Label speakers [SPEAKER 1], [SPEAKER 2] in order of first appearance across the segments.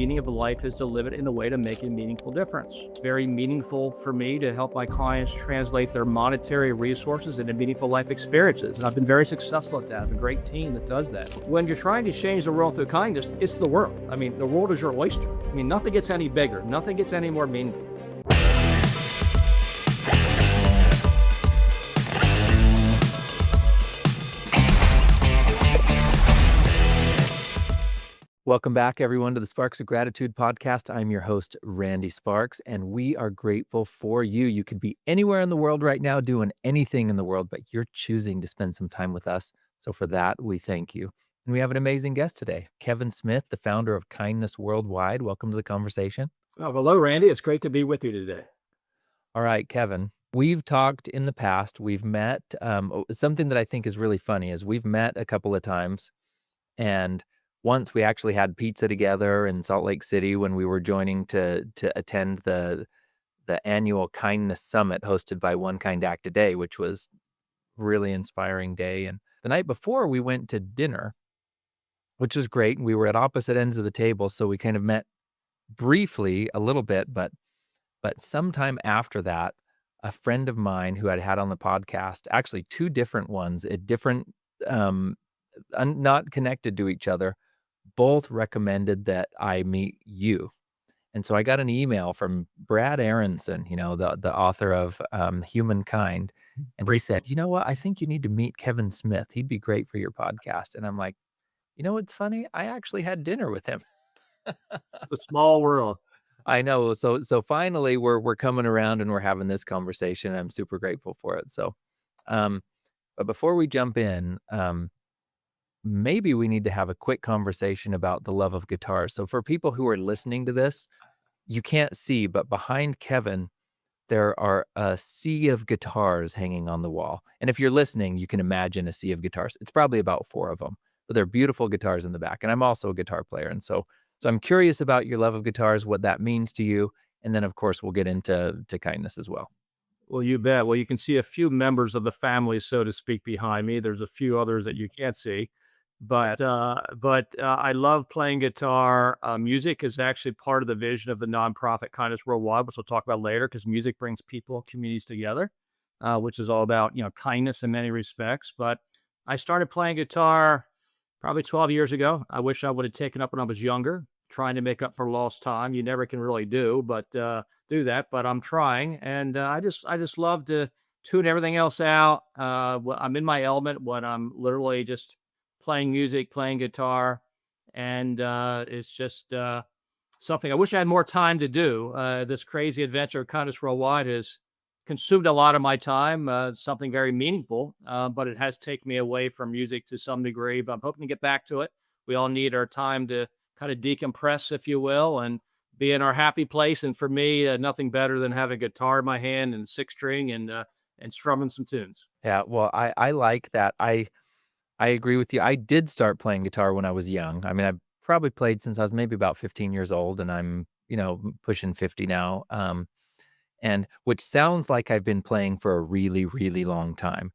[SPEAKER 1] meaning of life is to live it in a way to make a meaningful difference. It's very meaningful for me to help my clients translate their monetary resources into meaningful life experiences. And I've been very successful at that. I have a great team that does that. When you're trying to change the world through kindness, it's the world. I mean, the world is your oyster. I mean, nothing gets any bigger. Nothing gets any more meaningful.
[SPEAKER 2] Welcome back, everyone, to the Sparks of Gratitude podcast. I'm your host, Randy Sparks, and we are grateful for you. You could be anywhere in the world right now doing anything in the world, but you're choosing to spend some time with us. So for that, we thank you. And we have an amazing guest today, Kevin Smith, the founder of Kindness Worldwide. Welcome to the conversation.
[SPEAKER 1] Oh, hello, Randy. It's great to be with you today.
[SPEAKER 2] All right, Kevin, we've talked in the past. We've met. Something that I think is really funny is we've met a couple of times, and once we actually had pizza together in Salt Lake City when we were joining to attend the annual Kindness Summit hosted by One Kind Act a Day, which was a really inspiring day. And the night before, we went to dinner, which was great. We were at opposite ends of the table, so we kind of met briefly a little bit, but sometime after that, a friend of mine who I'd had on the podcast, actually two different ones, at different, not connected to each other, both recommended that I meet you. And so I got an email from Brad Aronson, the author of Humankind. And he said, you know what? I think you need to meet Kevin Smith. He'd be great for your podcast. And I'm like, you know what's funny? I actually had dinner with him.
[SPEAKER 1] It's a small world.
[SPEAKER 2] I know. So finally we're coming around and we're having this conversation. I'm super grateful for it. So, but before we jump in, maybe we need to have a quick conversation about the love of guitar. So for people who are listening to this, you can't see, but behind Kevin, there are a sea of guitars hanging on the wall. And if you're listening, you can imagine a sea of guitars. It's probably about 4 of them, but they're beautiful guitars in the back. And I'm also a guitar player. And so I'm curious about your love of guitars, what that means to you. And then, of course, we'll get into kindness as well.
[SPEAKER 1] Well, you bet. Well, you can see a few members of the family, so to speak, behind me. There's a few others that you can't see. But I love playing guitar. Music is actually part of the vision of the nonprofit Kindness Worldwide, which we'll talk about later, because music brings people, communities together, which is all about, kindness in many respects. But I started playing guitar probably 12 years ago. I wish I would have taken up when I was younger, trying to make up for lost time. You never can really do that, but I'm trying. And I just love to tune everything else out. I'm in my element when I'm literally just playing music, playing guitar, and it's just something I wish I had more time to do. This crazy adventure of Kindness Worldwide has consumed a lot of my time, something very meaningful, but it has taken me away from music to some degree, but I'm hoping to get back to it. We all need our time to kind of decompress, if you will, and be in our happy place. And for me, nothing better than having a guitar in my hand and 6-string and strumming some tunes.
[SPEAKER 2] Yeah, well, I like that. I agree with you. I did start playing guitar when I was young. I mean, I probably played since I was maybe about 15 years old, and I'm, pushing 50 now. And which sounds like I've been playing for a really, really long time.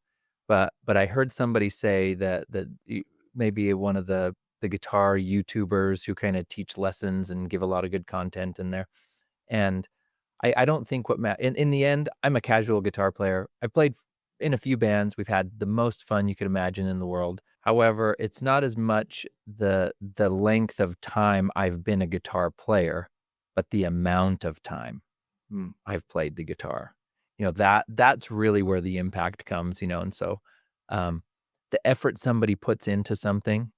[SPEAKER 2] But I heard somebody say that maybe one of the guitar YouTubers who kind of teach lessons and give a lot of good content in there. And I don't think in the end, I'm a casual guitar player. I played in a few bands. We've had the most fun you could imagine in the world. However, it's not as much the length of time I've been a guitar player, but the amount of time I've played the guitar. That's really where the impact comes, and so the effort somebody puts into something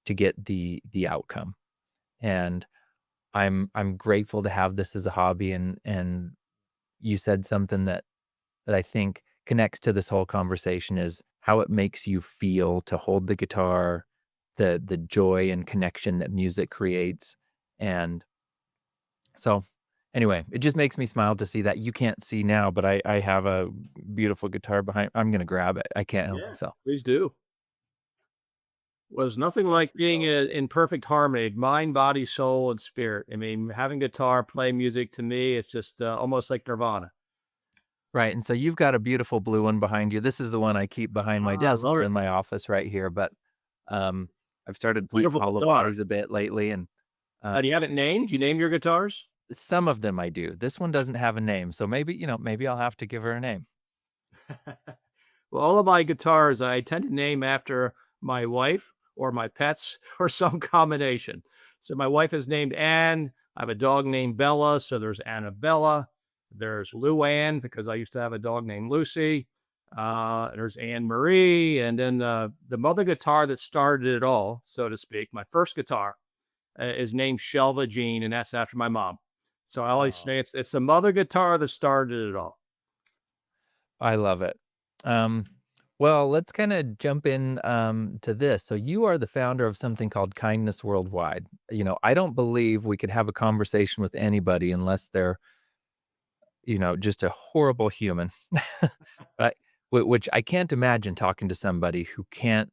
[SPEAKER 2] to get the outcome. And I'm grateful to have this as a hobby, and you said something that I think connects to this whole conversation is how it makes you feel to hold the guitar, the joy and connection that music creates. And so anyway, it just makes me smile to see that. You can't see now, but I have a beautiful guitar behind. I'm going to grab it. I can't help myself.
[SPEAKER 1] Please do. Was nothing like being in perfect harmony, mind, body, soul, and spirit. I mean, having guitar, play music, to me, it's just almost like nirvana.
[SPEAKER 2] Right. And so you've got a beautiful blue one behind you. This is the one I keep behind my desk or in my office right here. But I've started playing all of these a bit lately. And
[SPEAKER 1] Do you have it named? Do you name your guitars?
[SPEAKER 2] Some of them I do. This one doesn't have a name, so maybe, maybe I'll have to give her a name.
[SPEAKER 1] Well, all of my guitars I tend to name after my wife or my pets or some combination. So my wife is named Anne. I have a dog named Bella, so there's Annabella. There's Luann because I used to have a dog named Lucy. There's Anne Marie, and then the mother guitar that started it all, so to speak. My first guitar is named Shelva Jean, and that's after my mom. So I always
[SPEAKER 2] Oh,
[SPEAKER 1] say it's the mother guitar that started it all.
[SPEAKER 2] I love it. Um, well, let's kind of jump in to this. So you are the founder of something called Kindness Worldwide. I don't believe we could have a conversation with anybody unless they're, just a horrible human. Right? Which I can't imagine talking to somebody who can't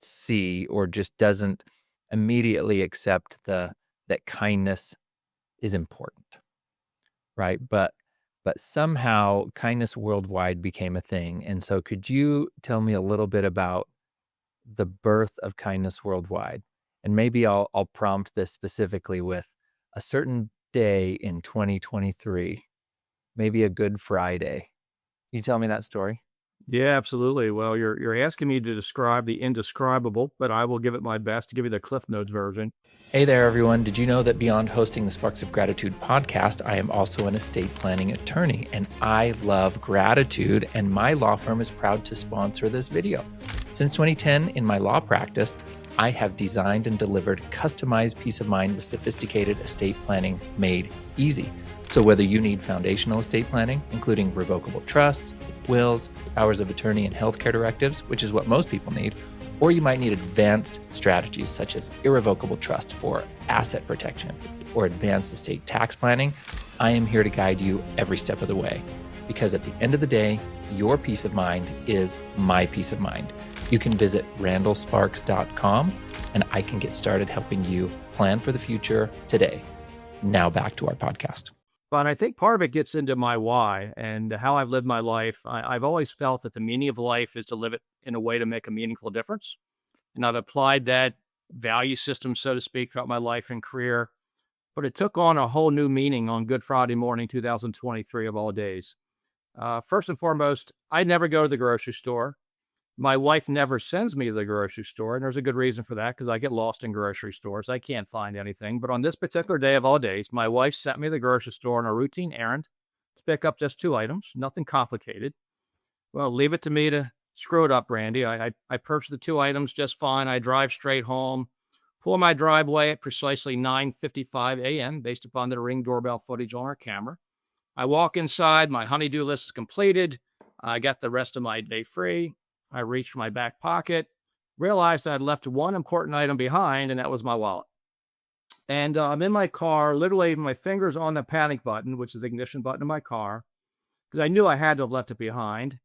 [SPEAKER 2] see or just doesn't immediately accept the that kindness is important, right? But somehow kindness worldwide became a thing. And so could you tell me a little bit about the birth of kindness worldwide? And maybe I'll prompt this specifically with a certain day in 2023, maybe a Good Friday. Can you tell me that story?
[SPEAKER 1] Yeah, absolutely. Well, you're asking me to describe the indescribable, but I will give it my best to give you the Cliff Notes version.
[SPEAKER 2] Hey there, everyone. Did you know that beyond hosting the Sparks of Gratitude podcast, I am also an estate planning attorney and I love gratitude, and my law firm is proud to sponsor this video. Since 2010, in my law practice, I have designed and delivered customized peace of mind with sophisticated estate planning made easy. So whether you need foundational estate planning, including revocable trusts, wills, powers of attorney, and healthcare directives, which is what most people need, or you might need advanced strategies such as irrevocable trust for asset protection or advanced estate tax planning, I am here to guide you every step of the way. Because at the end of the day, your peace of mind is my peace of mind. You can visit randallsparks.com and I can get started helping you plan for the future today. Now back to our podcast.
[SPEAKER 1] But I think part of it gets into my why and how I've lived my life. I've always felt that the meaning of life is to live it in a way to make a meaningful difference. And I've applied that value system, so to speak, throughout my life and career. But it took on a whole new meaning on Good Friday morning, 2023 of all days. First and foremost, I never go to the grocery store. My wife never sends me to the grocery store, and there's a good reason for that because I get lost in grocery stores. I can't find anything. But on this particular day of all days, my wife sent me to the grocery store on a routine errand to pick up just two items, nothing complicated. Well, leave it to me to screw it up, Randy. I purchased the two items just fine. I drive straight home, pull my driveway at precisely 9:55 a.m. based upon the Ring doorbell footage on our camera. I walk inside. My honeydew list is completed. I got the rest of my day free. I reached for my back pocket, realized I'd left one important item behind, and that was my wallet. And I'm in my car, literally my fingers on the panic button, which is the ignition button in my car, because I knew I had to have left it behind.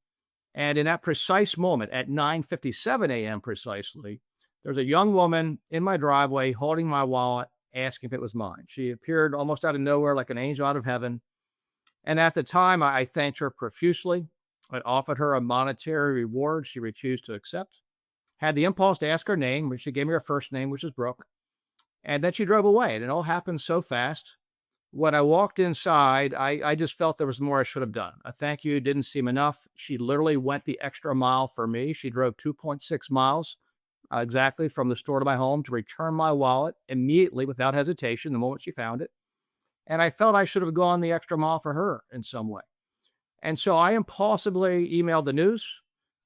[SPEAKER 1] And in that precise moment, at 9:57 a.m. precisely, there's a young woman in my driveway holding my wallet, asking if it was mine. She appeared almost out of nowhere like an angel out of heaven. And at the time, I thanked her profusely. I offered her a monetary reward she refused to accept. Had the impulse to ask her name, but she gave me her first name, which is Brooke. And then she drove away. And it all happened so fast. When I walked inside, I just felt there was more I should have done. A thank you didn't seem enough. She literally went the extra mile for me. She drove 2.6 miles exactly from the store to my home to return my wallet immediately without hesitation the moment she found it. And I felt I should have gone the extra mile for her in some way. And so I impulsively emailed the news,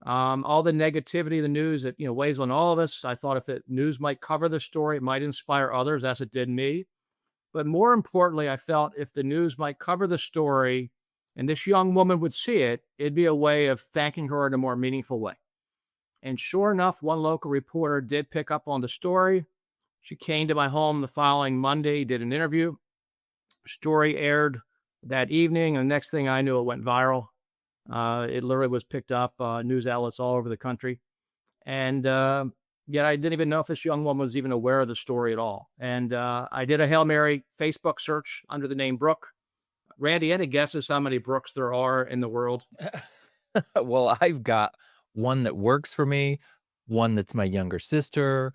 [SPEAKER 1] all the negativity of the news that weighs on all of us. I thought if the news might cover the story, it might inspire others, as it did me. But more importantly, I felt if the news might cover the story and this young woman would see it, it'd be a way of thanking her in a more meaningful way. And sure enough, one local reporter did pick up on the story. She came to my home the following Monday, did an interview. Story aired that evening, and the next thing I knew, it went viral. It literally was picked up, news outlets all over the country. And yet I didn't even know if this young woman was even aware of the story at all. And I did a Hail Mary Facebook search under the name Brooke. Randy, any guesses how many Brooks there are in the world?
[SPEAKER 2] Well, I've got one that works for me, one that's my younger sister.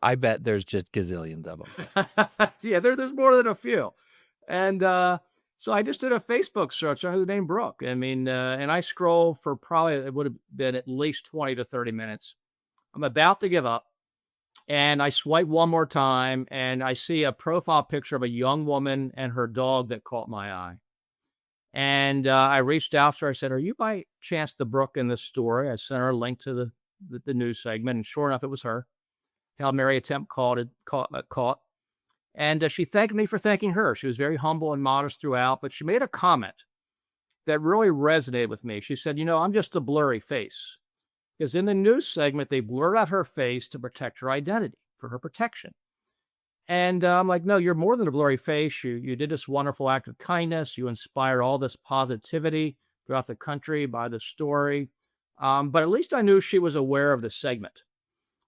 [SPEAKER 2] I bet there's just gazillions of them.
[SPEAKER 1] Yeah, there's more than a few. And so I just did a Facebook search under the name Brooke. I mean, and I scroll for probably, it would have been at least 20 to 30 minutes. I'm about to give up. And I swipe one more time and I see a profile picture of a young woman and her dog that caught my eye. And I reached out to her. I said, "Are you by chance the Brooke in this story?" I sent her a link to the news segment. And sure enough, it was her. Hail Mary attempt caught. And she thanked me for thanking her. She was very humble and modest throughout, but she made a comment that really resonated with me. She said, I'm just a blurry face. Because in the news segment, they blurred out her face to protect her identity, for her protection. And I'm like, no, you're more than a blurry face. You did this wonderful act of kindness. You inspired all this positivity throughout the country by the story. But at least I knew she was aware of the segment.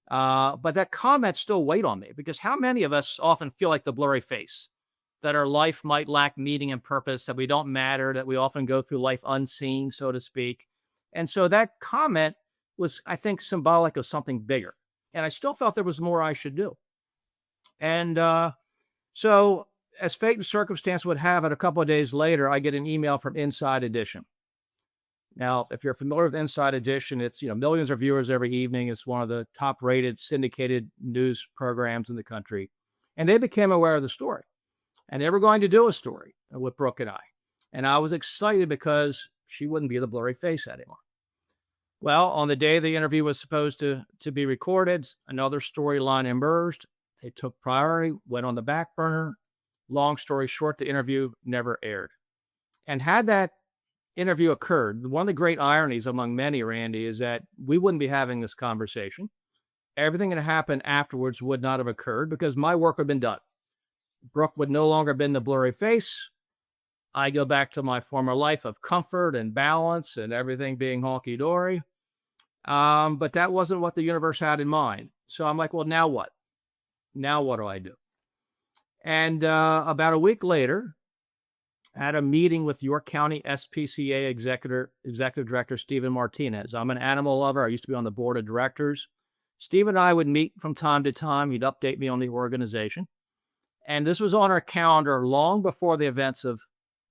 [SPEAKER 1] But that comment still weighed on me because how many of us often feel like the blurry face, that our life might lack meaning and purpose, that we don't matter, that we often go through life unseen, so to speak. And so that comment was, I think, symbolic of something bigger. And I still felt there was more I should do. And so, as fate and circumstance would have it, a couple of days later, I get an email from Inside Edition. Now, if you're familiar with Inside Edition, it's millions of viewers every evening. It's one of the top-rated syndicated news programs in the country, and they became aware of the story, and they were going to do a story with Brooke and I was excited because she wouldn't be the blurry face anymore. Well, on the day the interview was supposed to be recorded, another storyline emerged. It took priority, went on the back burner. Long story short, the interview never aired. And had that interview occurred, one of the great ironies among many, Randy, is that we wouldn't be having this conversation. Everything that happened afterwards would not have occurred because my work would have been done. Brooke would no longer have been the blurry face. I go back to my former life of comfort and balance and everything being honky dory. But that wasn't what the universe had in mind. So I'm like, well, now what? Now what do I do? And about a week later, at a meeting with York County SPCA Executive Director Stephen Martinez. I'm an animal lover. I used to be on the board of directors. Steve and I would meet from time to time. He'd update me on the organization. And this was on our calendar long before the events of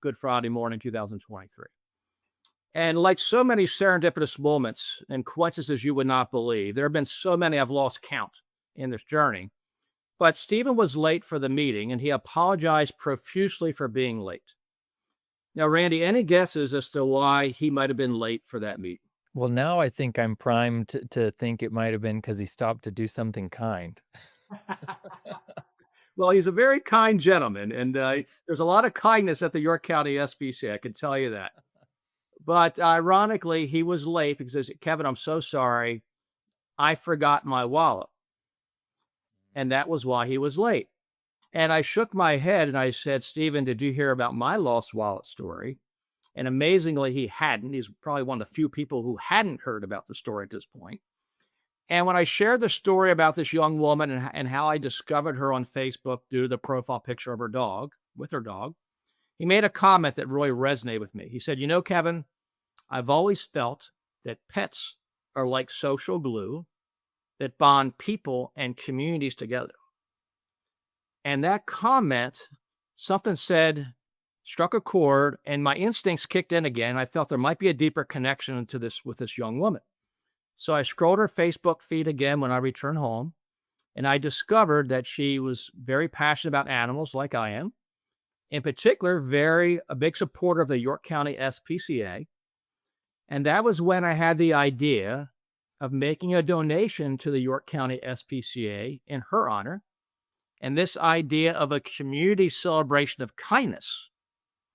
[SPEAKER 1] Good Friday morning, 2023. And like so many serendipitous moments and coincidences you would not believe, there have been so many I've lost count in this journey. But Stephen was late for the meeting and he apologized profusely for being late. Now, Randy, any guesses as to why he might have been late for that meeting?
[SPEAKER 2] Well, now I think I'm primed to think it might have been because he stopped to do something kind.
[SPEAKER 1] Well, he's a very kind gentleman, and there's a lot of kindness at the York County SBC. I can tell you that. But ironically, he was late because he says, Kevin, I'm so sorry. I forgot my wallet. And that was why he was late. And I shook my head and I said, Stephen, did you hear about my lost wallet story? And amazingly, he hadn't. He's probably one of the few people who hadn't heard about the story at this point. And when I shared the story about this young woman and how I discovered her on Facebook due to the profile picture of her dog, with her dog, he made a comment that really resonated with me. He said, Kevin, I've always felt that pets are like social glue that bond people and communities together. And that comment, something said, struck a chord, and my instincts kicked in again. I felt there might be a deeper connection to this with this young woman. So I scrolled her Facebook feed again when I returned home, and I discovered that she was very passionate about animals like I am. In particular, a big supporter of the York County SPCA. And that was when I had the idea of making a donation to the York County SPCA in her honor. And this idea of a community celebration of kindness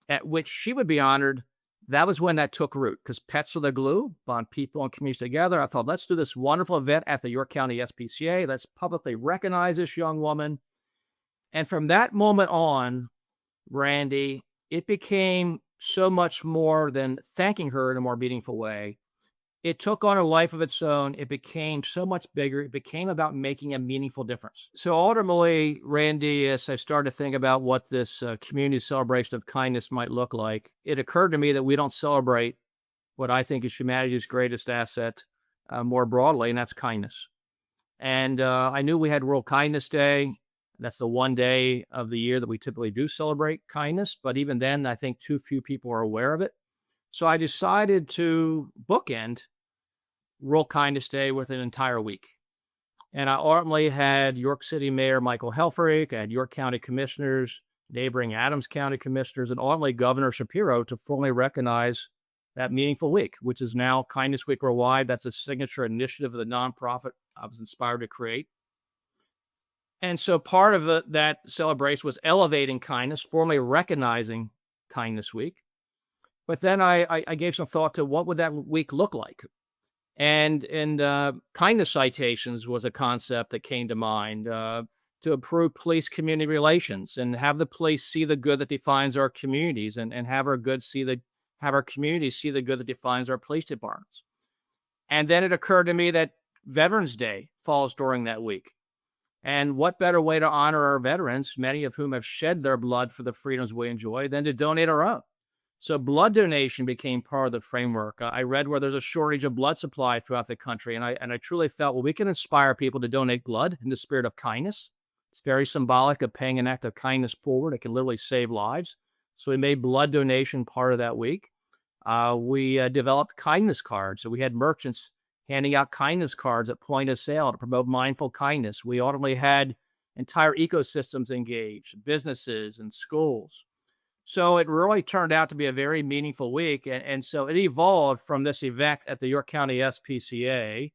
[SPEAKER 1] at which she would be honored, that was when that took root because pets are the glue, bond people and communities together. I thought, let's do this wonderful event at the York County SPCA. Let's publicly recognize this young woman. And from that moment on, Randy, it became so much more than thanking her in a more meaningful way. It took on a life of its own. It became so much bigger. It became about making a meaningful difference. So ultimately, Randy, as I started to think about what this community celebration of kindness might look like, it occurred to me that we don't celebrate what I think is humanity's greatest asset more broadly, and that's kindness. And I knew we had World Kindness Day. That's the one day of the year that we typically do celebrate kindness. But even then, I think too few people are aware of it. So I decided to bookend World Kindness Day with an entire week. And I ultimately had York City Mayor Michael Helfrich, I had York County Commissioners, neighboring Adams County Commissioners, and ultimately Governor Shapiro to formally recognize that meaningful week, which is now Kindness Week Worldwide. That's a signature initiative of the nonprofit I was inspired to create. And so part of that celebration was elevating kindness, formally recognizing Kindness Week. But then I gave some thought to what would that week look like. And kindness citations was a concept that came to mind, to improve police community relations and have the police see the good that defines our communities, and have our communities see the good that defines our police departments. And then it occurred to me that Veterans Day falls during that week. And what better way to honor our veterans, many of whom have shed their blood for the freedoms we enjoy, than to donate our own? So blood donation became part of the framework. I read where there's a shortage of blood supply throughout the country, and I truly felt, well, we can inspire people to donate blood in the spirit of kindness. It's very symbolic of paying an act of kindness forward. It can literally save lives. So we made blood donation part of that week. We developed kindness cards. So we had merchants handing out kindness cards at point of sale to promote mindful kindness. We ultimately had entire ecosystems engaged, businesses and schools. So it really turned out to be a very meaningful week. And so it evolved from this event at the York County SPCA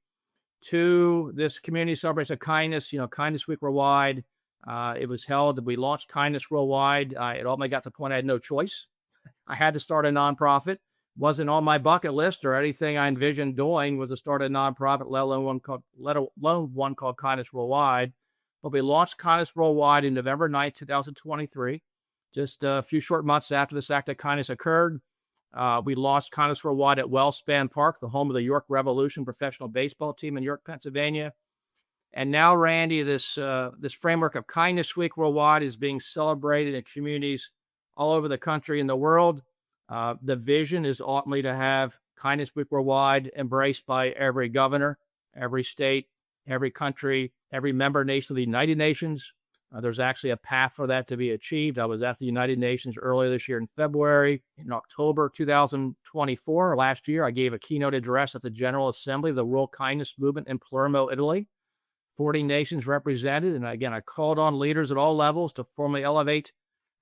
[SPEAKER 1] to this community celebration of kindness, Kindness Week Worldwide. It was held, we launched Kindness Worldwide. It ultimately got to the point I had no choice. I had to start a nonprofit. Wasn't on my bucket list or anything I envisioned doing was to start a nonprofit, let alone one called Kindness Worldwide. But we launched Kindness Worldwide in November 9th, 2023. Just a few short months after this act of kindness occurred. We launched Kindness Worldwide at Wellspan Park, the home of the York Revolution professional baseball team in York, Pennsylvania. And now, Randy, this framework of Kindness Week Worldwide is being celebrated in communities all over the country and the world. The vision is ultimately to have Kindness Week Worldwide embraced by every governor, every state, every country, every member nation of the United Nations. There's actually a path for that to be achieved. I was at the United Nations earlier this year in February. In October 2024, last year, I gave a keynote address at the General Assembly of the World Kindness Movement in Palermo, Italy. 40 nations represented. And again, I called on leaders at all levels to formally elevate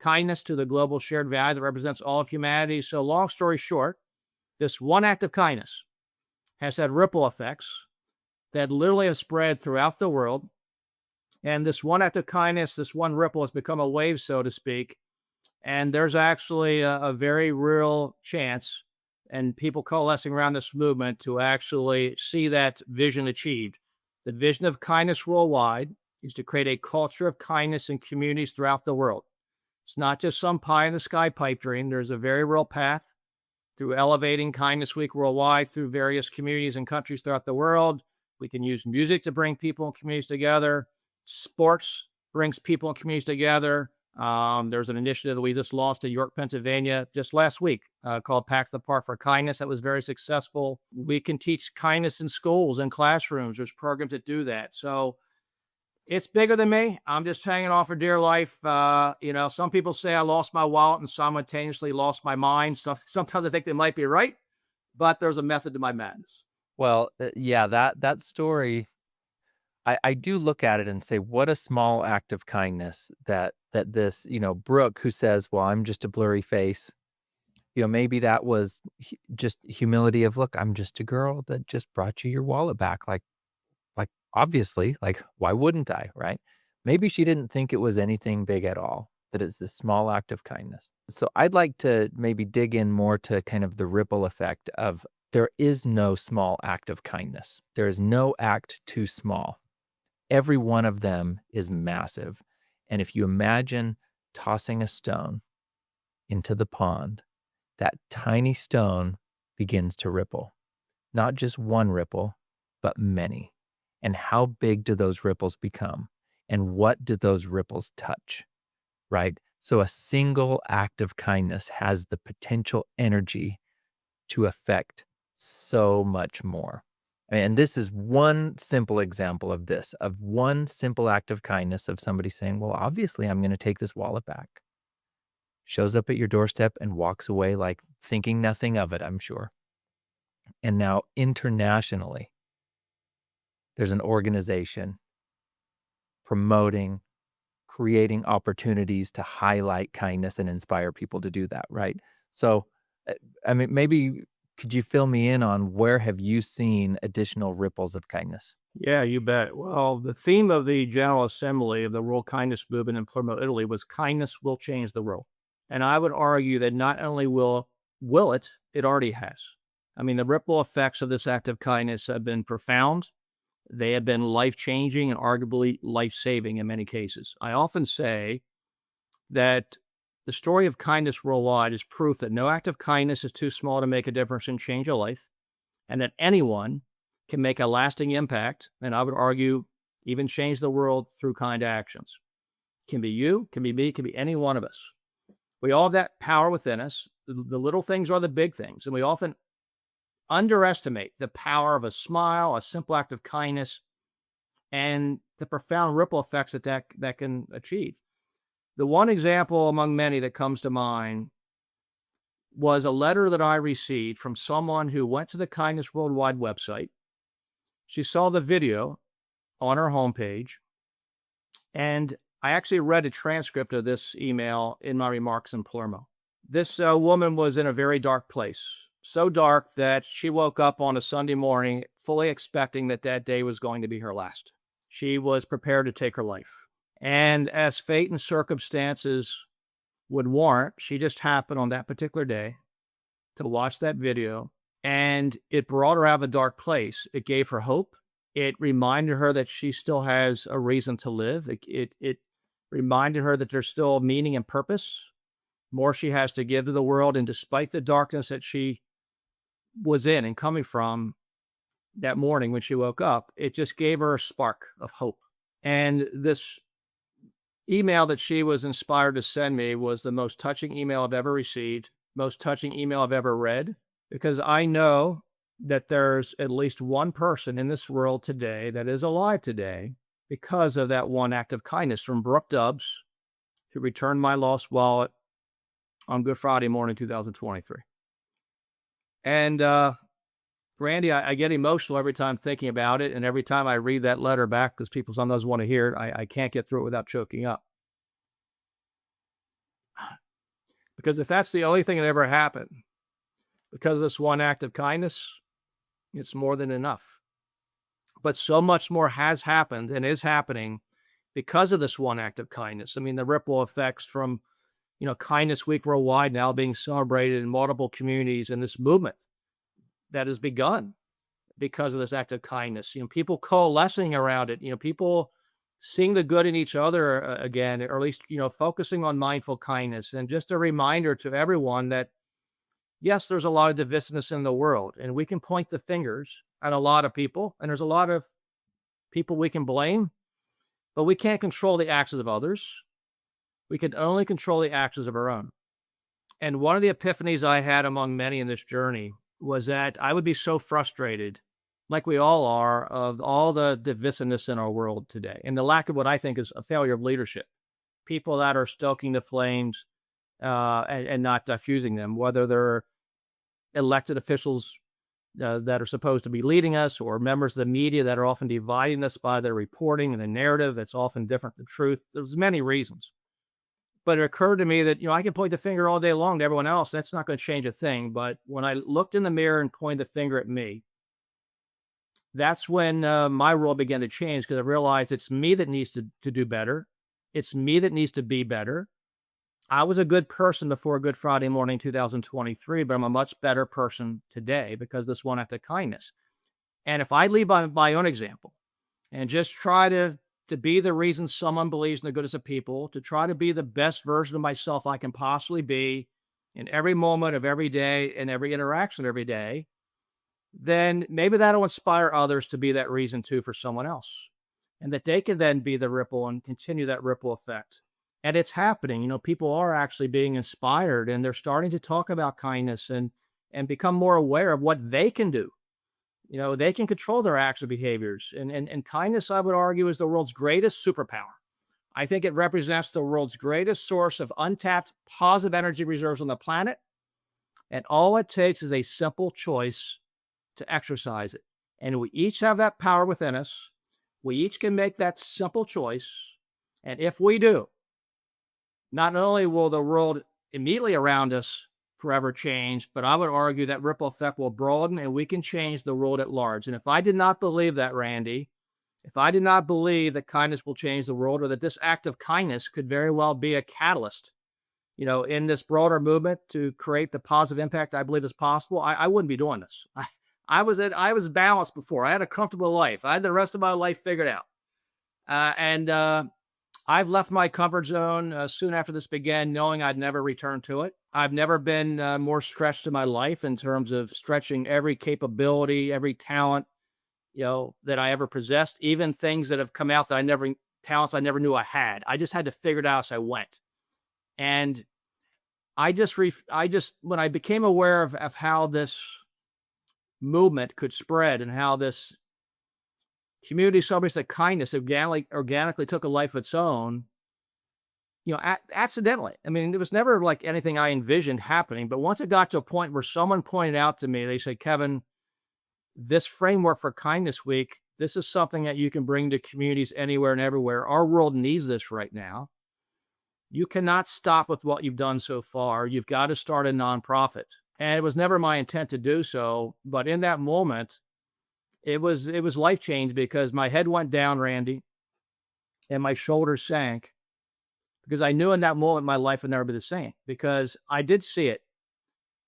[SPEAKER 1] kindness to the global shared value that represents all of humanity. So long story short, this one act of kindness has had ripple effects that literally have spread throughout the world. And this one act of kindness, this one ripple has become a wave, so to speak. And there's actually a very real chance, and people coalescing around this movement to actually see that vision achieved. The vision of Kindness Worldwide is to create a culture of kindness in communities throughout the world. It's not just some pie in the sky pipe dream. There's a very real path through elevating Kindness Week Worldwide through various communities and countries throughout the world. We can use music to bring people and communities together. Sports brings people and communities together. There's an initiative that we just launched in York, Pennsylvania just last week called Pack the Park for Kindness. That was very successful. We can teach kindness in schools and classrooms. There's programs that do that. So it's bigger than me. I'm just hanging on for dear life. Some people say I lost my wallet and simultaneously lost my mind. So sometimes I think they might be right, but there's a method to my madness.
[SPEAKER 2] Well, yeah, that story, I do look at it and say, what a small act of kindness that this, Brooke, who says, well, I'm just a blurry face. Maybe that was just humility of, look, I'm just a girl that just brought you your wallet back. Like, obviously, like, why wouldn't I, right? Maybe she didn't think it was anything big at all, that it's this small act of kindness. So I'd like to maybe dig in more to kind of the ripple effect of there is no small act of kindness. There is no act too small. Every one of them is massive. And if you imagine tossing a stone into the pond, that tiny stone begins to ripple. Not just one ripple, but many. And how big do those ripples become? And what do those ripples touch? Right? So a single act of kindness has the potential energy to affect so much more. And this is one simple example of this, of one simple act of kindness of somebody saying, well, obviously I'm going to take this wallet back. Shows up at your doorstep and walks away like thinking nothing of it, I'm sure. And now internationally, there's an organization promoting, creating opportunities to highlight kindness and inspire people to do that, right? So, uh, I mean, maybe could you fill me in on where have you seen additional ripples of kindness?
[SPEAKER 1] Yeah, you bet. Well, the theme of the General Assembly of the World Kindness Movement in Palermo, Italy was kindness will change the world. And I would argue that not only will it, it already has. I mean, the ripple effects of this act of kindness have been profound. They have been life-changing and arguably life-saving in many cases. I often say that the story of kindness worldwide is proof that no act of kindness is too small to make a difference and change a life, and that anyone can make a lasting impact, and I would argue even change the world through kind actions. Can be you, can be me, can be any one of us. We all have that power within us. The little things are the big things, and we often underestimate the power of a smile, a simple act of kindness, and the profound ripple effects that can achieve. The one example among many that comes to mind was a letter that I received from someone who went to the Kindness Worldwide website. She saw the video on her homepage, and I actually read a transcript of this email in my remarks in Palermo. This woman was in a very dark place, so dark that she woke up on a Sunday morning fully expecting that that day was going to be her last. She was prepared to take her life. And as fate and circumstances would warrant, she just happened on that particular day to watch that video, and it brought her out of a dark place. It gave her hope. It reminded her that she still has a reason to live. It reminded her that there's still meaning and purpose, more she has to give to the world. And despite the darkness that she was in and coming from that morning when she woke up, it just gave her a spark of hope. And this email that she was inspired to send me was the most touching email I've ever received, most touching email I've ever read, because I know that there's at least one person in this world today that is alive today because of that one act of kindness from Brooke Dubs, who returned my lost wallet on Good Friday morning, 2023. And Randy, I get emotional every time thinking about it. And every time I read that letter back, because people sometimes want to hear it, I can't get through it without choking up. Because if that's the only thing that ever happened, because of this one act of kindness, it's more than enough. But so much more has happened and is happening because of this one act of kindness. I mean, the ripple effects from, Kindness Week worldwide now being celebrated in multiple communities and this movement that has begun because of this act of kindness. People coalescing around it, people seeing the good in each other again, or at least, focusing on mindful kindness. And just a reminder to everyone that, yes, there's a lot of divisiveness in the world, and we can point the fingers at a lot of people, and there's a lot of people we can blame, but we can't control the actions of others. We can only control the actions of our own. And one of the epiphanies I had among many in this journey was that I would be so frustrated, like we all are, of all the divisiveness in our world today and the lack of what I think is a failure of leadership. People that are stoking the flames and not diffusing them, whether they're elected officials that are supposed to be leading us or members of the media that are often dividing us by their reporting and the narrative that's often different than truth. There's many reasons. But it occurred to me that, I can point the finger all day long to everyone else. That's not going to change a thing. But when I looked in the mirror and pointed the finger at me, that's when my role began to change because I realized it's me that needs to do better. It's me that needs to be better. I was a good person before Good Friday morning, 2023, but I'm a much better person today because of this one act of kindness. And if I lead by my own example and just try to be the reason someone believes in the goodness of people, to try to be the best version of myself I can possibly be in every moment of every day and every interaction every day, then maybe that'll inspire others to be that reason too for someone else. And that they can then be the ripple and continue that ripple effect. And it's happening. People are actually being inspired and they're starting to talk about kindness and become more aware of what they can do They can control their acts or behaviors. And kindness, I would argue, is the world's greatest superpower. I think it represents the world's greatest source of untapped positive energy reserves on the planet. And all it takes is a simple choice to exercise it. And we each have that power within us. We each can make that simple choice. And if we do, not only will the world immediately around us forever change, but I would argue that ripple effect will broaden and we can change the world at large. And if I did not believe that, Randy, if I did not believe that kindness will change the world, or that this act of kindness could very well be a catalyst, in this broader movement to create the positive impact I believe is possible, I wouldn't be doing this. I was balanced before. I had a comfortable life. I had the rest of my life figured out. And I've left my comfort zone soon after this began, knowing I'd never return to it. I've never been more stretched in my life in terms of stretching every capability, every talent, that I ever possessed, even things that have come out that talents I never knew I had. I just had to figure it out as I went. And when I became aware of how this movement could spread and how this community celebrates that kindness organically took a life of its own, accidentally. I mean, it was never like anything I envisioned happening. But once it got to a point where someone pointed out to me, they said, Kevin, this framework for Kindness Week, this is something that you can bring to communities anywhere and everywhere. Our world needs this right now. You cannot stop with what you've done so far. You've got to start a nonprofit. And it was never my intent to do so. But in that moment, it was life change, because my head went down, Randy, and my shoulders sank, because I knew in that moment my life would never be the same, because I did see it.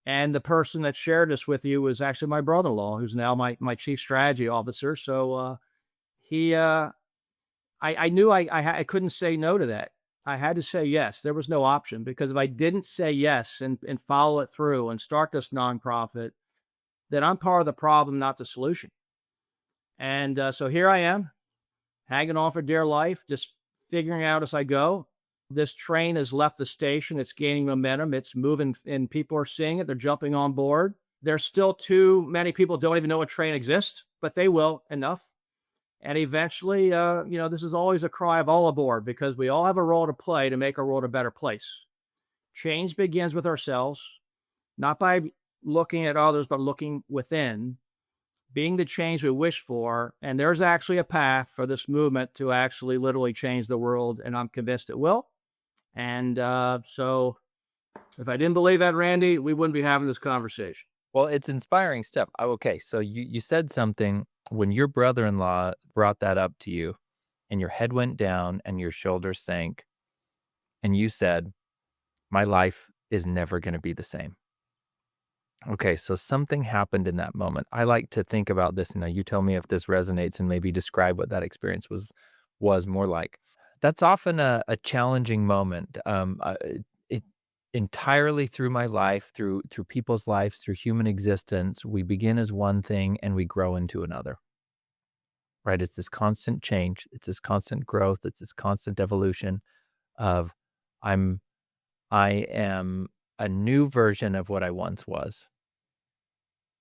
[SPEAKER 1] And the person that shared this with you was actually my brother-in-law, who's now my chief strategy officer. So I knew I couldn't say no to that. I had to say yes. There was no option, because if I didn't say yes and follow it through and start this nonprofit, then I'm part of the problem, not the solution. And so here I am, hanging on for dear life, just figuring out as I go. This train has left the station. It's gaining momentum. It's moving, and people are seeing it. They're jumping on board. There's still too many people don't even know a train exists, but they will enough. And eventually, this is always a cry of all aboard, because we all have a role to play to make our world a better place. Change begins with ourselves, not by looking at others, but looking within, being the change we wish for. And there's actually a path for this movement to actually literally change the world. And I'm convinced it will. And so if I didn't believe that, Randy, we wouldn't be having this conversation.
[SPEAKER 2] Well, it's inspiring stuff. Okay, so you said something when your brother-in-law brought that up to you, and your head went down and your shoulders sank, and you said, "My life is never gonna be the same." Okay, so something happened in that moment. I like to think about this, and now you tell me if this resonates and maybe describe what that experience was more like. That's often a challenging moment. It entirely through my life, through people's lives, through human existence, we begin as one thing and we grow into another. Right? It's this constant change. It's this constant growth. It's this constant evolution of I'm I am a new version of what I once was,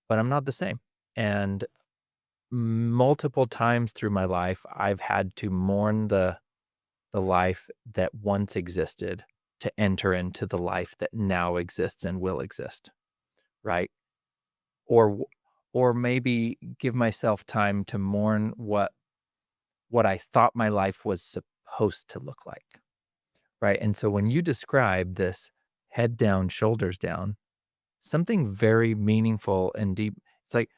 [SPEAKER 2] but I'm not the same. And multiple times through my life, I've had to mourn the life that once existed to enter into the life that now exists and will exist, right? Or or maybe give myself time to mourn what I thought my life was supposed to look like, right? And so when you describe this head down, shoulders down, something very meaningful and deep. It's like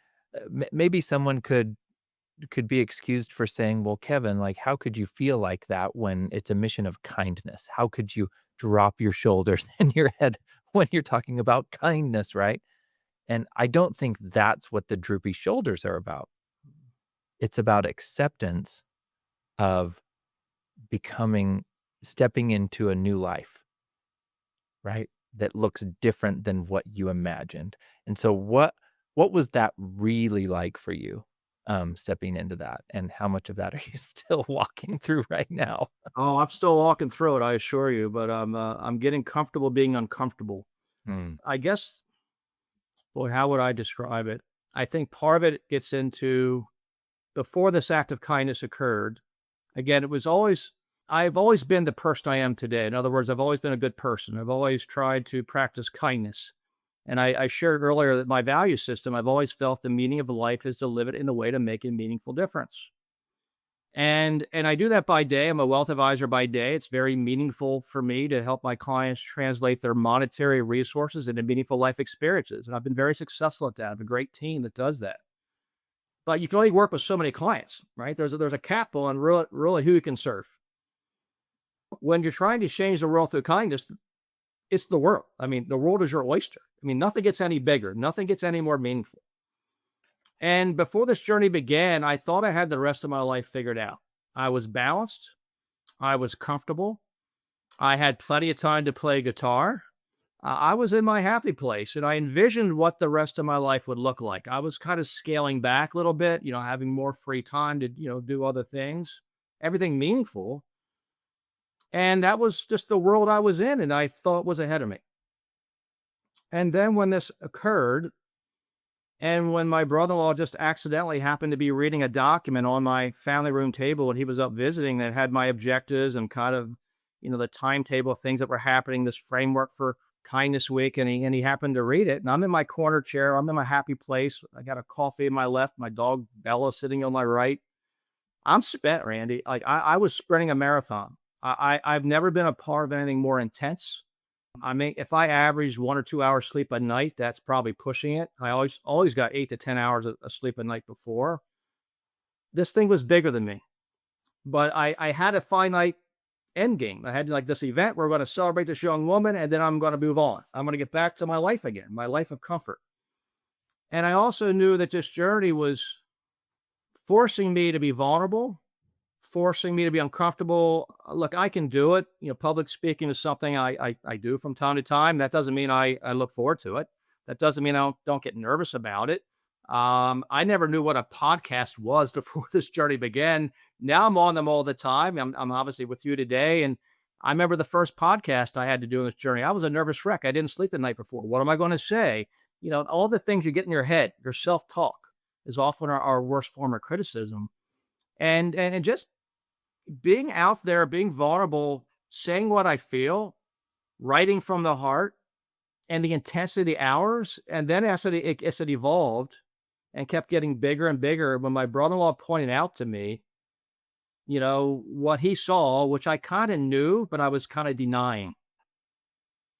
[SPEAKER 2] maybe someone could be excused for saying, "Well, Kevin, like, how could you feel like that when it's a mission of kindness? How could you drop your shoulders and your head when you're talking about kindness?" Right? And I don't think that's what the droopy shoulders are about. It's about acceptance of becoming, stepping into a new life, right? That looks different than what you imagined. And so what was that really like for you, stepping into that? And how much of that are you still walking through right now?
[SPEAKER 1] Oh, I'm still walking through it, I assure you, but I'm getting comfortable being uncomfortable.
[SPEAKER 2] Mm,
[SPEAKER 1] I guess, boy, how would I describe it? I think part of it gets into before this act of kindness occurred. Again, I've always been the person I am today. In other words, I've always been a good person. I've always tried to practice kindness. And I shared earlier that my value system, I've always felt the meaning of life is to live it in a way to make a meaningful difference. And I do that by day. I'm a wealth advisor by day. It's very meaningful for me to help my clients translate their monetary resources into meaningful life experiences. And I've been very successful at that. I have a great team that does that. But you can only work with so many clients, right? There's a cap on really who you can serve. When you're trying to change the world through kindness, it's the world. I mean, the world is your oyster. I mean, nothing gets any bigger, nothing gets any more meaningful. And before this journey began, I thought I had the rest of my life figured out. I was balanced, I was comfortable, I had plenty of time to play guitar. I was in my happy place and I envisioned what the rest of my life would look like. I was kind of scaling back a little bit, having more free time to, do other things, everything meaningful. And that was just the world I was in and I thought was ahead of me. And then when this occurred, and when my brother-in-law just accidentally happened to be reading a document on my family room table when he was up visiting that had my objectives and kind of, the timetable of things that were happening, this framework for kindness week, and he happened to read it. And I'm in my corner chair, I'm in my happy place. I got a coffee in my left, my dog Bella sitting on my right. I'm spent, Randy. Like I was sprinting a marathon. I've never been a part of anything more intense. I mean, if I average 1 or 2 hours sleep a night, that's probably pushing it. I always got 8 to 10 hours of sleep a night before. This thing was bigger than me, but I had a finite end game. I had like this event. We're going to celebrate this young woman, and then I'm going to move on. I'm going to get back to my life again, my life of comfort. And I also knew that this journey was forcing me to be vulnerable, forcing me to be uncomfortable. Look, I can do it. Public speaking is something I do from time to time. That doesn't mean I look forward to it. That doesn't mean I don't get nervous about it. I never knew what a podcast was before this journey began. Now I'm on them all the time. I'm obviously with you today. And I remember the first podcast I had to do in this journey. I was a nervous wreck. I didn't sleep the night before. What am I going to say? All the things you get in your head, your self-talk is often our worst form of criticism. And just being out there, being vulnerable, saying what I feel, writing from the heart, and the intensity of the hours. And then as it evolved and kept getting bigger and bigger, when my brother-in-law pointed out to me, what he saw, which I kind of knew, but I was kind of denying.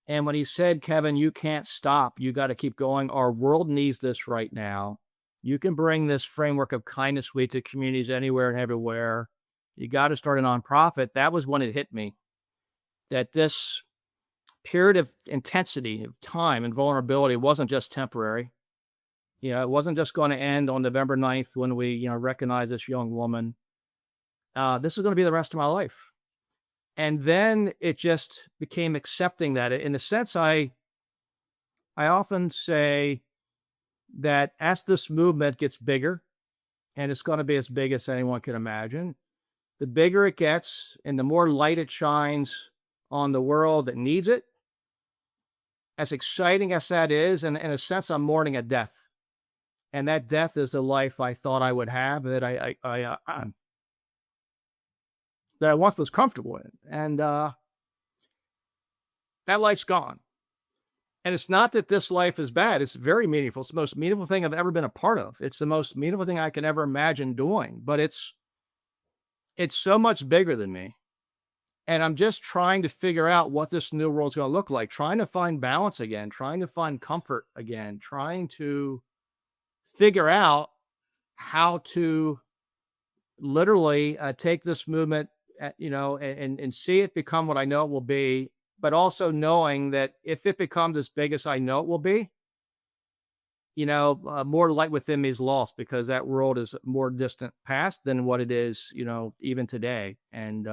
[SPEAKER 1] And when he said, Kevin, you can't stop, you got to keep going. Our world needs this right now. You can bring this framework of kindness week to communities anywhere and everywhere. You got to start a nonprofit. That was when it hit me that this period of intensity of time and vulnerability wasn't just temporary. It wasn't just going to end on November 9th when we, recognize this young woman. This is going to be the rest of my life. And then it just became accepting that. In a sense, I often say that as this movement gets bigger, and it's going to be as big as anyone can imagine, the bigger it gets and the more light it shines on the world that needs it, as exciting as that is, and in a sense, I'm mourning a death. And that death is a life I thought I would have that that I once was comfortable in. And that life's gone. And it's not that this life is bad. It's very meaningful. It's the most meaningful thing I've ever been a part of. It's the most meaningful thing I can ever imagine doing. But it's so much bigger than me. And I'm just trying to figure out what this new world's going to look like, trying to find balance again, trying to find comfort again, trying to figure out how to literally take this movement, and see it become what I know it will be, but also knowing that if it becomes as big as I know it will be, more light within me is lost because that world is more distant past than what it is, even today. And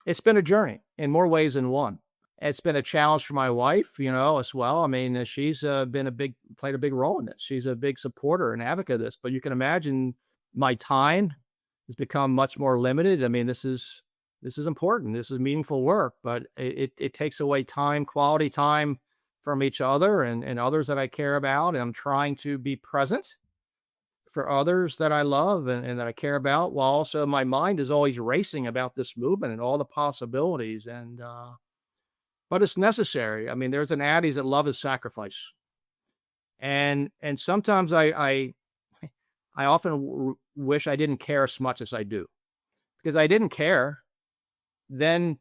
[SPEAKER 1] it's been a journey in more ways than one. It's been a challenge for my wife, as well. I mean, she's played a big role in this. She's a big supporter and advocate of this. But you can imagine my time has become much more limited. I mean, this is important. This is meaningful work, but it takes away time, quality time from each other and others that I care about. And I'm trying to be present for others that I love and that I care about, while also my mind is always racing about this movement and all the possibilities. But it's necessary. I mean, there's an adage that love is sacrifice. And sometimes I often wish I didn't care as much as I do, because I didn't care, then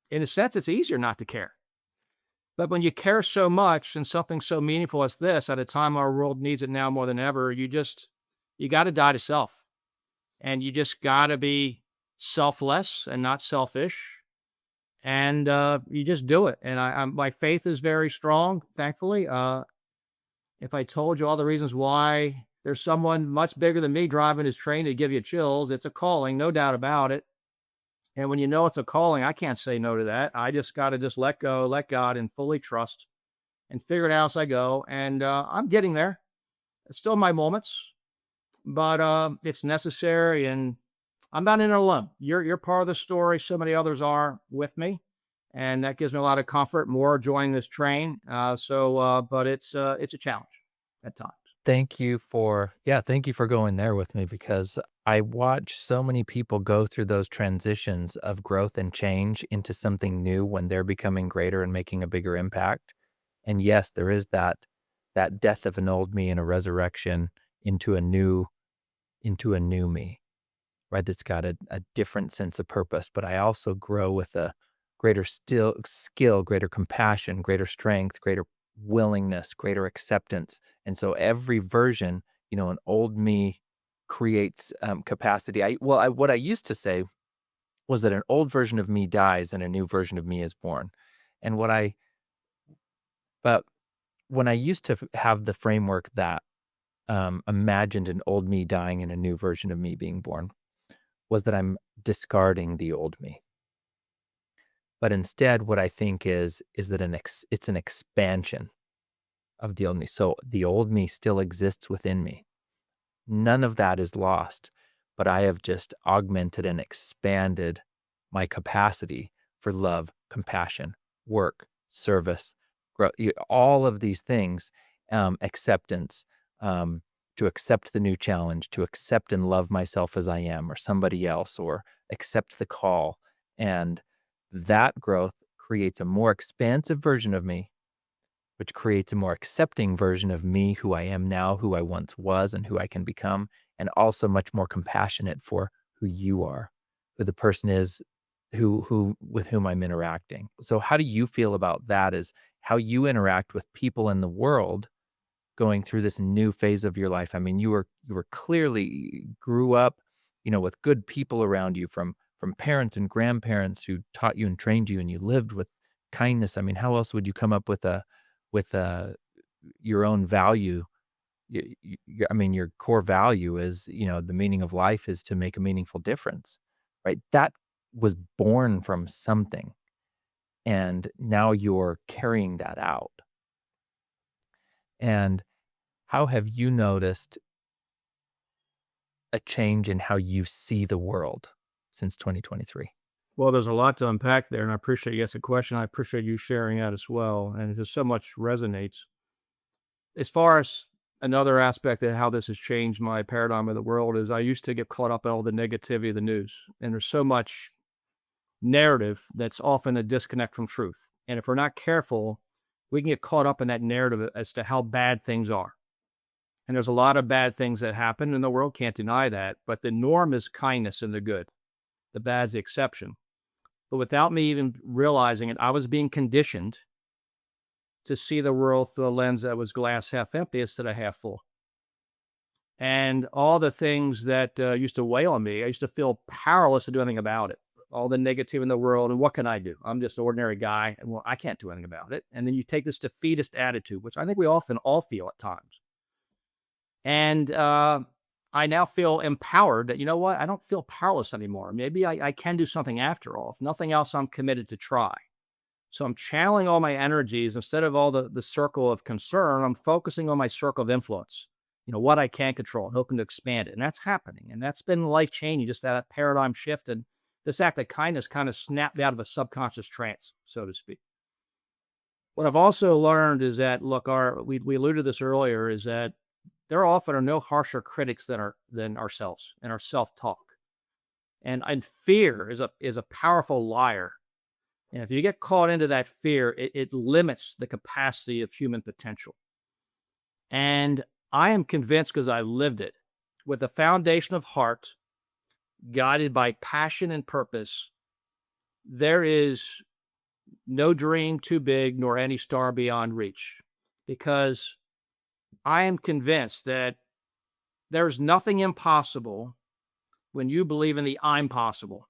[SPEAKER 1] in a sense, it's easier not to care. But when you care so much and something so meaningful as this, at a time our world needs it now more than ever, you got to die to self, and you just got to be selfless and not selfish, and you just do it. And my faith is very strong, thankfully. If I told you all the reasons why there's someone much bigger than me driving his train to give you chills, it's a calling, no doubt about it. And when you know it's a calling, I can't say no to that. I just got to just let go, let God, and fully trust and figure it out as I go. And I'm getting there. It's still my moments, but it's necessary. And I'm not in it alone. You're part of the story. So many others are with me, and that gives me a lot of comfort. More joining this train. But it's a challenge at times.
[SPEAKER 2] Thank you for going there with me because I watch so many people go through those transitions of growth and change into something new when they're becoming greater and making a bigger impact. And yes, there is that death of an old me and a resurrection into a new me, right? That's got a different sense of purpose. But I also grow with a greater skill, greater compassion, greater strength, greater willingness, greater acceptance. And so every version, an old me creates capacity. What I used to say was that an old version of me dies and a new version of me is born. And but when I used to have the framework that imagined an old me dying and a new version of me being born, was that I'm discarding the old me. But instead, what I think is that it's an expansion of the old me. So the old me still exists within me. None of that is lost, but I have just augmented and expanded my capacity for love, compassion, work, service, all of these things, acceptance, to accept the new challenge, to accept and love myself as I am or somebody else, or accept the call. And that growth creates a more expansive version of me, which creates a more accepting version of me, who I am now, who I once was, and who I can become, and also much more compassionate for who you are, who the person is, who with whom I'm interacting. So how do you feel about that? Is how you interact with people in the world going through this new phase of your life? I mean, you were clearly grew up, with good people around you, from parents and grandparents who taught you and trained you, and you lived with kindness. I mean, how else would you come up with your own value? I mean, your core value is, the meaning of life is to make a meaningful difference, right? That was born from something, and now you're carrying that out. And how have you noticed a change in how you see the world since 2023?
[SPEAKER 1] Well, there's a lot to unpack there, and I appreciate you asking a question. I appreciate you sharing that as well, and just so much resonates. As far as another aspect of how this has changed my paradigm of the world is I used to get caught up in all the negativity of the news, and there's so much narrative that's often a disconnect from truth. And if we're not careful, we can get caught up in that narrative as to how bad things are. And there's a lot of bad things that happen in the world, can't deny that, but the norm is kindness and the good. The bad's the exception. But without me even realizing it, I was being conditioned to see the world through a lens that was glass half empty instead of half full. And all the things that used to weigh on me, I used to feel powerless to do anything about it. All the negative in the world, and what can I do? I'm just an ordinary guy, and well, I can't do anything about it. And then you take this defeatist attitude, which I think we often all feel at times. And I now feel empowered that, you know what? I don't feel powerless anymore. Maybe I can do something after all. If nothing else, I'm committed to try. So I'm channeling all my energies instead of all the circle of concern. I'm focusing on my circle of influence, what I can control, hoping to expand it. And that's happening. And that's been life changing, just that paradigm shift. And this act of kindness kind of snapped me out of a subconscious trance, so to speak. What I've also learned is that, look, we alluded to this earlier, is that there often are no harsher critics than ourselves and our self-talk. And fear is a powerful liar. And if you get caught into that fear, it limits the capacity of human potential. And I am convinced, because I lived it, with a foundation of heart, guided by passion and purpose, there is no dream too big nor any star beyond reach. Because I am convinced that there's nothing impossible when you believe in the I'm possible.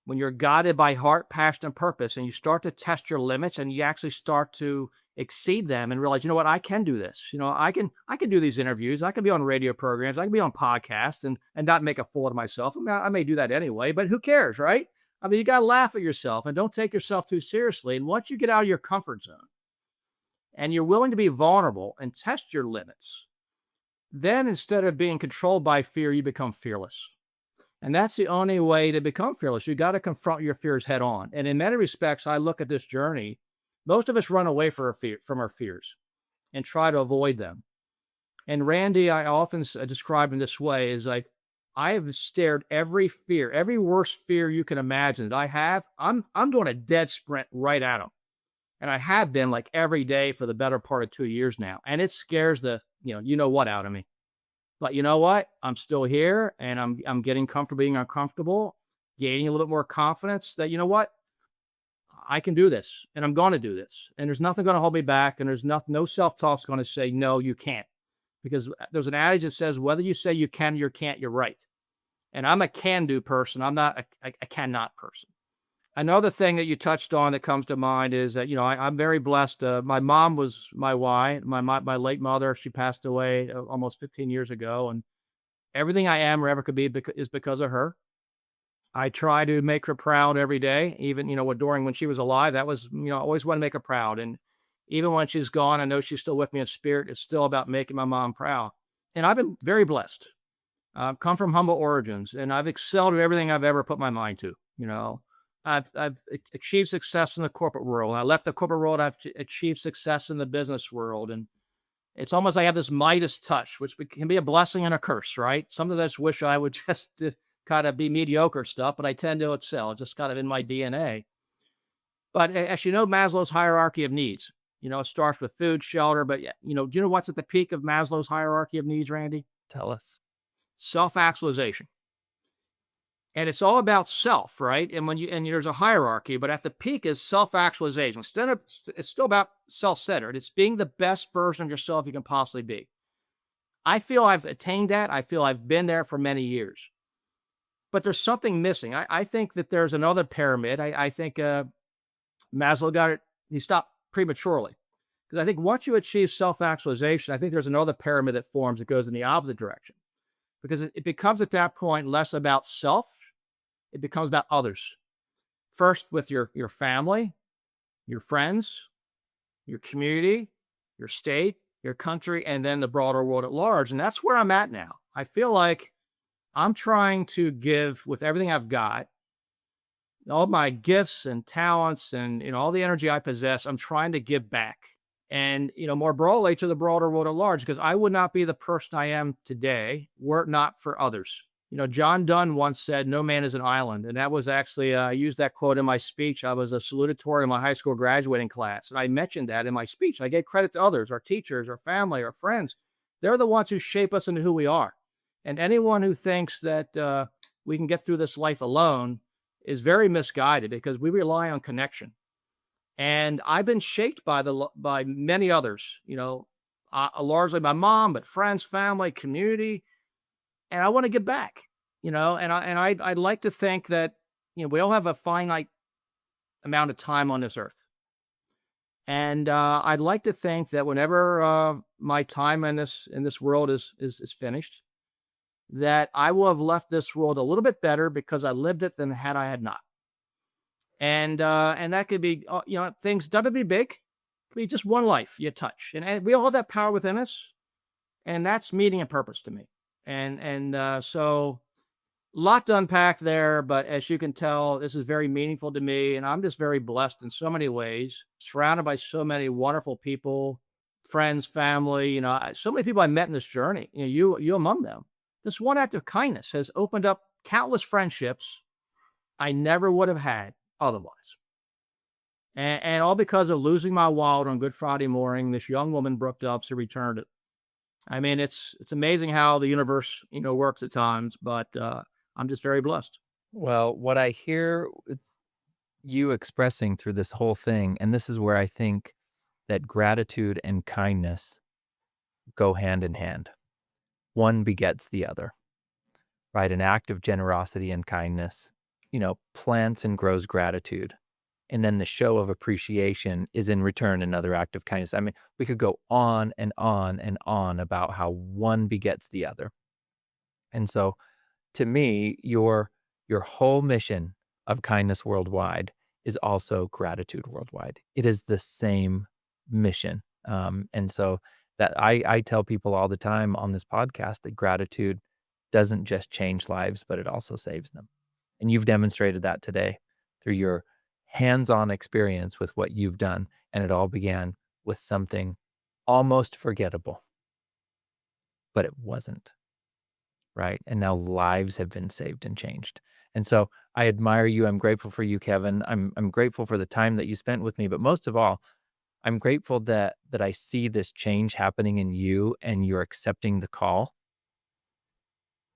[SPEAKER 1] When you're guided by heart, passion, and purpose, and you start to test your limits and you actually start to exceed them and realize, you know what, I can do this. I can do these interviews. I can be on radio programs. I can be on podcasts and not make a fool of myself. I mean, I may do that anyway, but who cares, right? I mean, you got to laugh at yourself and don't take yourself too seriously. And once you get out of your comfort zone and you're willing to be vulnerable and test your limits, then instead of being controlled by fear, you become fearless. And that's the only way to become fearless. You got to confront your fears head on. And in many respects, I look at this journey. Most of us run away from our fears and try to avoid them. And Randy, I often describe in this way, is like, I have stared every fear, every worst fear you can imagine that I have. I'm doing a dead sprint right at them. And I have been, like, every day for the better part of 2 years now. And it scares the, you know what out of me. But you know what? I'm still here, and I'm getting comfortable being uncomfortable, gaining a little bit more confidence that, you know what? I can do this, and I'm going to do this. And there's nothing going to hold me back. And there's nothing, no self-talk's going to say, no, you can't. Because there's an adage that says, whether you say you can, you can't, you're right. And I'm a can-do person. I'm not a cannot person. Another thing that you touched on that comes to mind is that, I'm very blessed. My mom was my why. My late mother, she passed away almost 15 years ago. And everything I am or ever could be is because of her. I try to make her proud every day, even, during when she was alive. That was, I always want to make her proud. And even when she's gone, I know she's still with me in spirit. It's still about making my mom proud. And I've been very blessed. I've come from humble origins, and I've excelled at everything I've ever put my mind to. I've achieved success in the corporate world. I left the corporate world. I've achieved success in the business world. And it's almost, I have this Midas touch, which can be a blessing and a curse, right? Sometimes I just wish I would just kind of be mediocre stuff, but I tend to excel. It's just kind of in my DNA. But as you know, Maslow's hierarchy of needs, it starts with food, shelter. But, do you know what's at the peak of Maslow's hierarchy of needs, Randy?
[SPEAKER 2] Tell us.
[SPEAKER 1] Self-actualization. And it's all about self, right? And there's a hierarchy, but at the peak is self-actualization. It's still about self-centered. It's being the best version of yourself you can possibly be. I feel I've attained that. I feel I've been there for many years. But there's something missing. I think that there's another pyramid. I think Maslow got it. He stopped prematurely. Because I think once you achieve self-actualization, I think there's another pyramid that forms that goes in the opposite direction. Because it becomes at that point less about self. It becomes about others. First with your family, your friends, your community, your state, your country, and then the broader world at large. And that's where I'm at now. I feel like I'm trying to give with everything I've got, all my gifts and talents and all the energy I possess. I'm trying to give back. And, more broadly to the broader world at large, because I would not be the person I am today were it not for others. John Donne once said, no man is an island. And that was actually, I used that quote in my speech. I was a salutatorian in my high school graduating class. And I mentioned that in my speech. I gave credit to others, our teachers, our family, our friends. They're the ones who shape us into who we are. And anyone who thinks that we can get through this life alone is very misguided, because we rely on connection. And I've been shaped by many others, largely my mom, but friends, family, community. And I want to give back, and I'd like to think that, we all have a finite amount of time on this earth. And I'd like to think that whenever my time in this world is finished, that I will have left this world a little bit better because I lived it than had I had not. And that could be, things doesn't be big. It could be just one life you touch. And we all have that power within us. And that's meaning and purpose to me. So Lot to unpack there, but as you can tell, this is very meaningful to me, and I'm just very blessed in so many ways, surrounded by so many wonderful people, friends, family. So many people I met in this journey. You among them. This one act of kindness has opened up countless friendships I never would have had otherwise, and all because of losing my wallet on Good Friday morning. This young woman, Brooke Dubs, who returned it. I mean, it's amazing how the universe, works at times, but I'm just very blessed.
[SPEAKER 2] Well, what I hear with you expressing through this whole thing, and this is where I think that gratitude and kindness go hand in hand. One begets the other, right? An act of generosity and kindness, plants and grows gratitude. And then the show of appreciation is in return another act of kindness. I mean, we could go on and on and on about how one begets the other. And so to me, your whole mission of kindness worldwide is also gratitude worldwide. It is the same mission. And so that I tell people all the time on this podcast that gratitude doesn't just change lives, but it also saves them. And you've demonstrated that today through your hands-on experience with what you've done. And it all began with something almost forgettable, but it wasn't. Right? And now lives have been saved and changed. And so I admire you. I'm grateful for you, Kevin. I'm grateful for the time that you spent with me, but most of all, I'm grateful that I see this change happening in you and you're accepting the call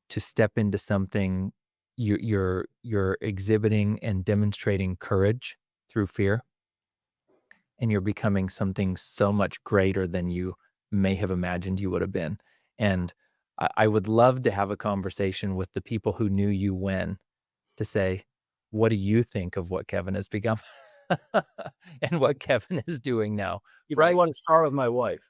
[SPEAKER 2] to step into something you're exhibiting and demonstrating courage through fear, and you're becoming something so much greater than you may have imagined you would have been. And I would love to have a conversation with the people who knew you when to say, what do you think of what Kevin has become and what Kevin is doing now?
[SPEAKER 1] You might
[SPEAKER 2] Right.
[SPEAKER 1] want to start with my wife.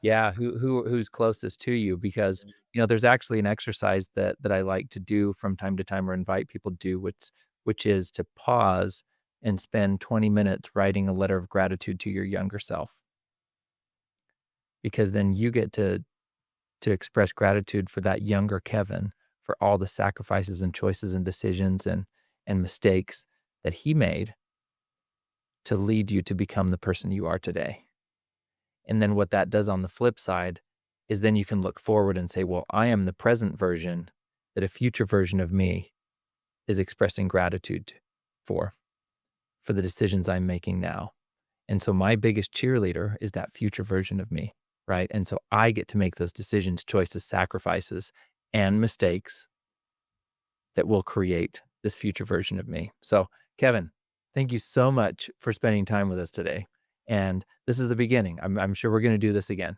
[SPEAKER 2] Yeah. Who's closest to you? Because, there's actually an exercise that I like to do from time to time or invite people to do, which is to pause and spend 20 minutes writing a letter of gratitude to your younger self, because then you get to express gratitude for that younger Kevin, for all the sacrifices and choices and decisions and mistakes that he made to lead you to become the person you are today. And then what that does on the flip side is then you can look forward and say, well, I am the present version that a future version of me is expressing gratitude for for the decisions I'm making now. And so my biggest cheerleader is that future version of me, right? And so I get to make those decisions, choices, sacrifices, and mistakes that will create this future version of me. So, Kevin, thank you so much for spending time with us today. And this is the beginning. I'm sure we're going to do this again.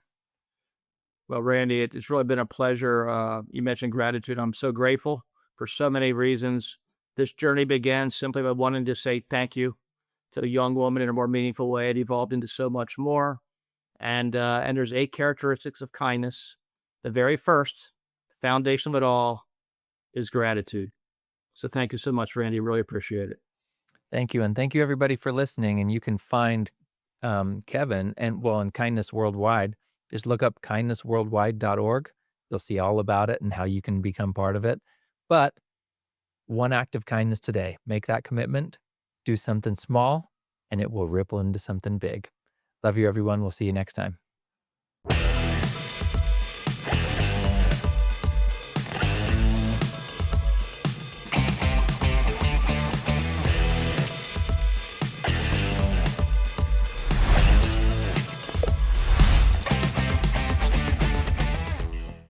[SPEAKER 1] Well, Randy, it's really been a pleasure. You mentioned gratitude. I'm so grateful for so many reasons. This journey began simply by wanting to say thank you to a young woman in a more meaningful way. It evolved into so much more. And there's 8 characteristics of kindness. The very first, foundation of it all, is gratitude. So thank you so much, Randy. Really appreciate it.
[SPEAKER 2] Thank you. And thank you, everybody, for listening. And you can find Kevin and Kindness Worldwide. Just look up kindnessworldwide.org. You'll see all about it and how you can become part of it. But one act of kindness today, make that commitment, do something small, and it will ripple into something big. Love you, everyone. We'll see you next time.